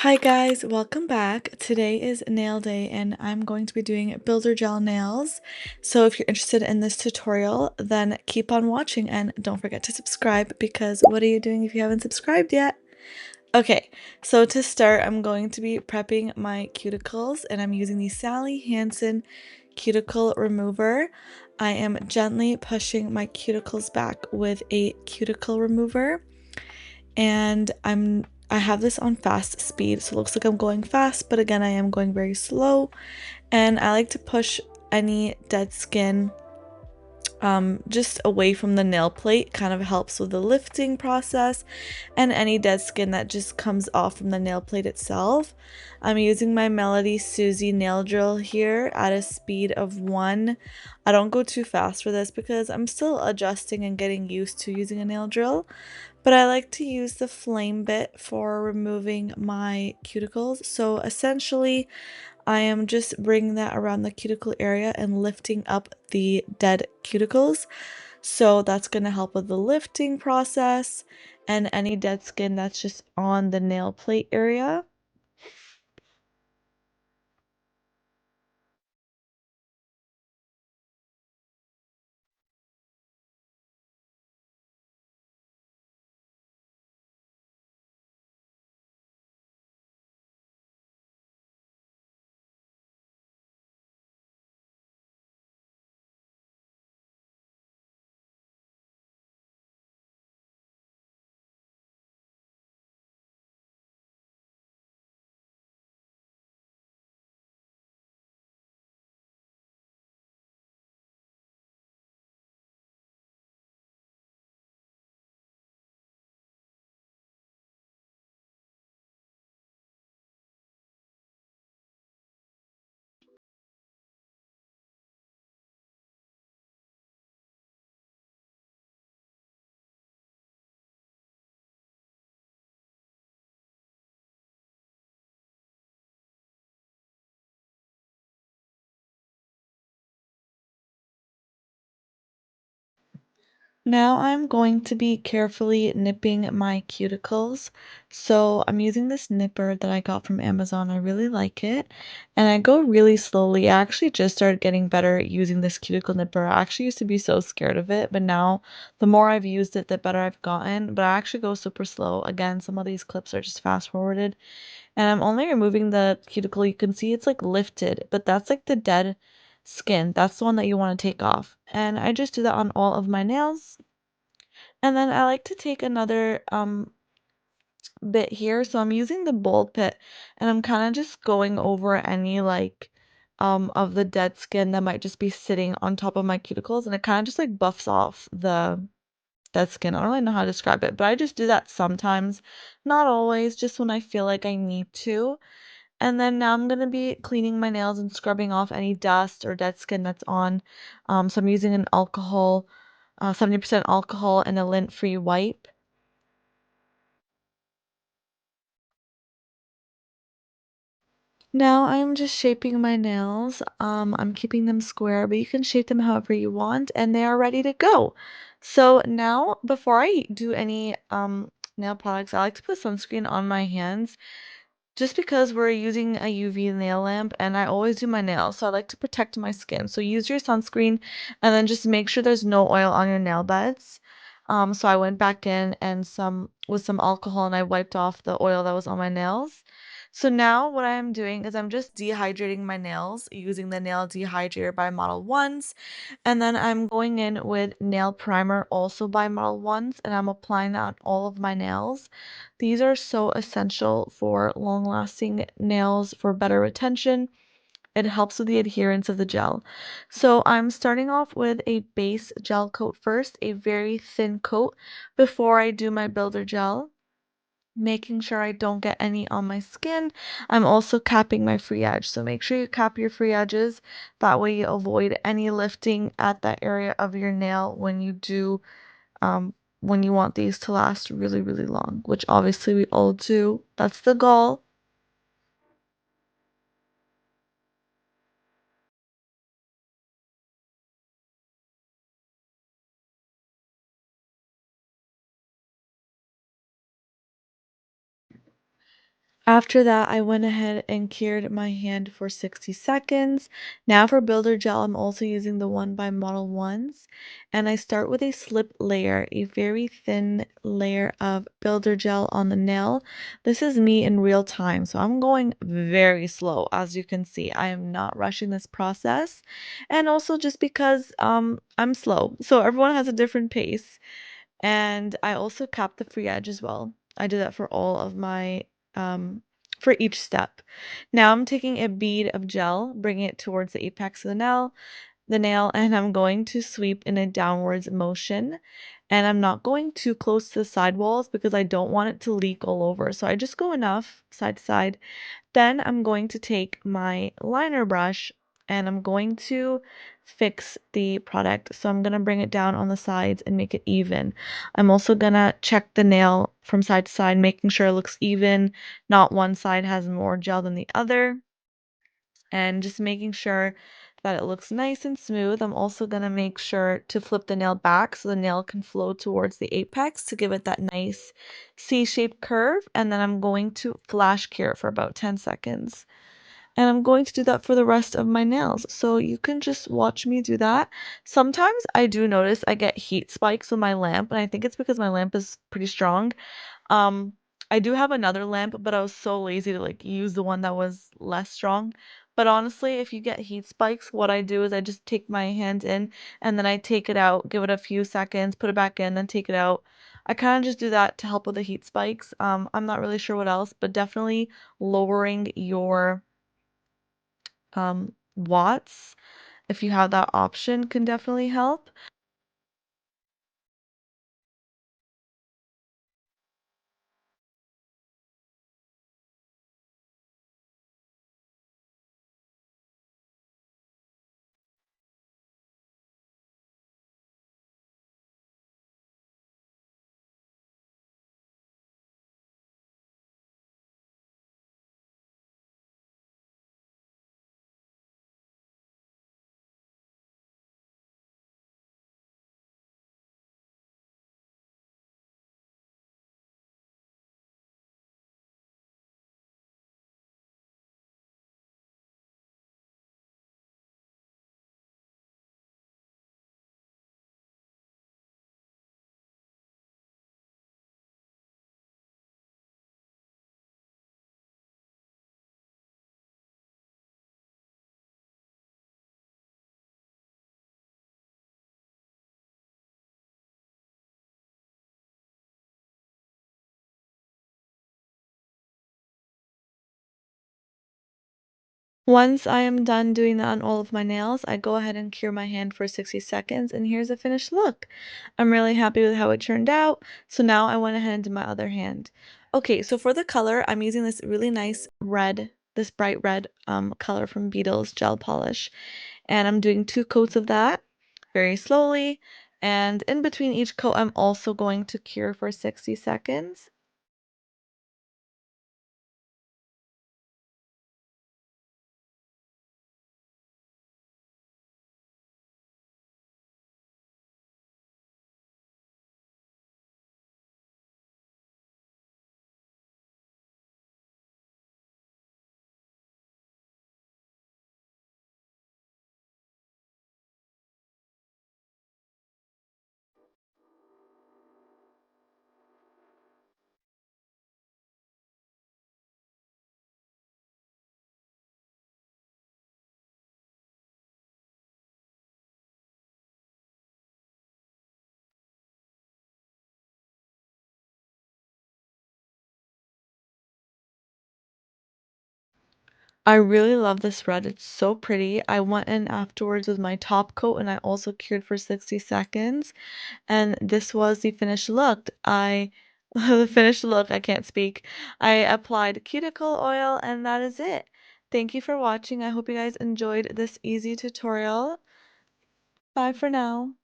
Hi guys, welcome back. Today is nail day and I'm going to be doing builder gel nails. So if you're interested in this tutorial, then keep on watching and don't forget to subscribe because what are you doing if you haven't subscribed yet? Okay, so to start, I'm going to be prepping my cuticles and I'm using the Sally Hansen cuticle remover. I am gently pushing my cuticles back with a cuticle remover and I have this on fast speed, so it looks like I'm going fast, but again, I am going very slow. And I like to push any dead skin just away from the nail plate. Kind of helps with the lifting process and any dead skin that just comes off from the nail plate itself. I'm using my Melody Susie nail drill here at a speed of 1. I don't go too fast for this because I'm still adjusting and getting used to using a nail drill. But I like to use the flame bit for removing my cuticles. So essentially, I am just bringing that around the cuticle area and lifting up the dead cuticles. So that's going to help with the lifting process and any dead skin that's just on the nail plate area. Now I'm going to be carefully nipping my cuticles. So I'm using this nipper that I got from Amazon. I really like it. And I go really slowly. I actually just started getting better at using this cuticle nipper. I actually used to be so scared of it, but now the more I've used it, the better I've gotten. But I actually go super slow. Again, some of these clips are just fast forwarded. And I'm only removing the cuticle. You can see it's like lifted, but that's like the dead skin. That's the one that you want to take off. And I just do that on all of my nails. And then I like to take another bit here. So I'm using the bold pit and I'm kind of just going over any like of the dead skin that might just be sitting on top of my cuticles, and it kind of just like buffs off the dead skin. I don't really know how to describe it, but I just do that sometimes, not always, just when I feel like I need to. And then now I'm going to be cleaning my nails and scrubbing off any dust or dead skin that's on. So I'm using an alcohol, 70% alcohol and a lint-free wipe. Now I'm just shaping my nails. I'm keeping them square, but you can shape them however you want, and they are ready to go. So now, before I do any nail products, I like to put sunscreen on my hands. Just because we're using a UV nail lamp and I always do my nails, so I like to protect my skin. So use your sunscreen and then just make sure there's no oil on your nail beds. So I went back in and some alcohol and I wiped off the oil that was on my nails. So now what I'm doing is I'm just dehydrating my nails using the nail dehydrator by Model Ones. And then I'm going in with nail primer also by Model Ones and I'm applying that on all of my nails. These are so essential for long-lasting nails for better retention. It helps with the adherence of the gel. So I'm starting off with a base gel coat first, a very thin coat before I do my builder gel, making sure I don't get any on my skin. I'm also capping my free edge. So make sure you cap your free edges. That way you avoid any lifting at that area of your nail when you want these to last really, really long, which obviously we all do. That's the goal. After that, I went ahead and cured my hand for 60 seconds. Now for builder gel, I'm also using the one by Model Ones. And I start with a slip layer, a very thin layer of builder gel on the nail. This is me in real time, so I'm going very slow. As you can see, I am not rushing this process. And also just because I'm slow, so everyone has a different pace. And I also cap the free edge as well. I do that for all of my, um, for each step. Now I'm taking a bead of gel, bringing it towards the apex of the nail, and I'm going to sweep in a downwards motion. And I'm not going too close to the side walls because I don't want it to leak all over. So I just go enough side to side. Then I'm going to take my liner brush and I'm going to fix the product. So I'm going to bring it down on the sides and make it even. I'm also going to check the nail from side to side, making sure it looks even, not one side has more gel than the other, and just making sure that it looks nice and smooth. I'm also going to make sure to flip the nail back so the nail can flow towards the apex to give it that nice C-shaped curve. And then I'm going to flash cure for about 10 seconds. And I'm going to do that for the rest of my nails. So you can just watch me do that. Sometimes I do notice I get heat spikes with my lamp, and I think it's because my lamp is pretty strong. Um, I do have another lamp, but I was so lazy to like use the one that was less strong. But honestly, if you get heat spikes, what I do is I just take my hand in and then I take it out, give it a few seconds, put it back in, then take it out. I kind of just do that to help with the heat spikes. I'm not really sure what else, but definitely lowering your watts, if you have that option, can definitely help. Once I am done doing that on all of my nails, I go ahead and cure my hand for 60 seconds, and here's a finished look. I'm really happy with how it turned out, so now I went ahead and did my other hand. Okay, so for the color, I'm using this really nice red, this bright red color from Beetle's Gel Polish, and I'm doing 2 coats of that very slowly, and in between each coat, I'm also going to cure for 60 seconds. I really love this red. It's so pretty. I went in afterwards with my top coat and I also cured for 60 seconds. And this was the finished look. The finished look, I can't speak. I applied cuticle oil and that is it. Thank you for watching. I hope you guys enjoyed this easy tutorial. Bye for now.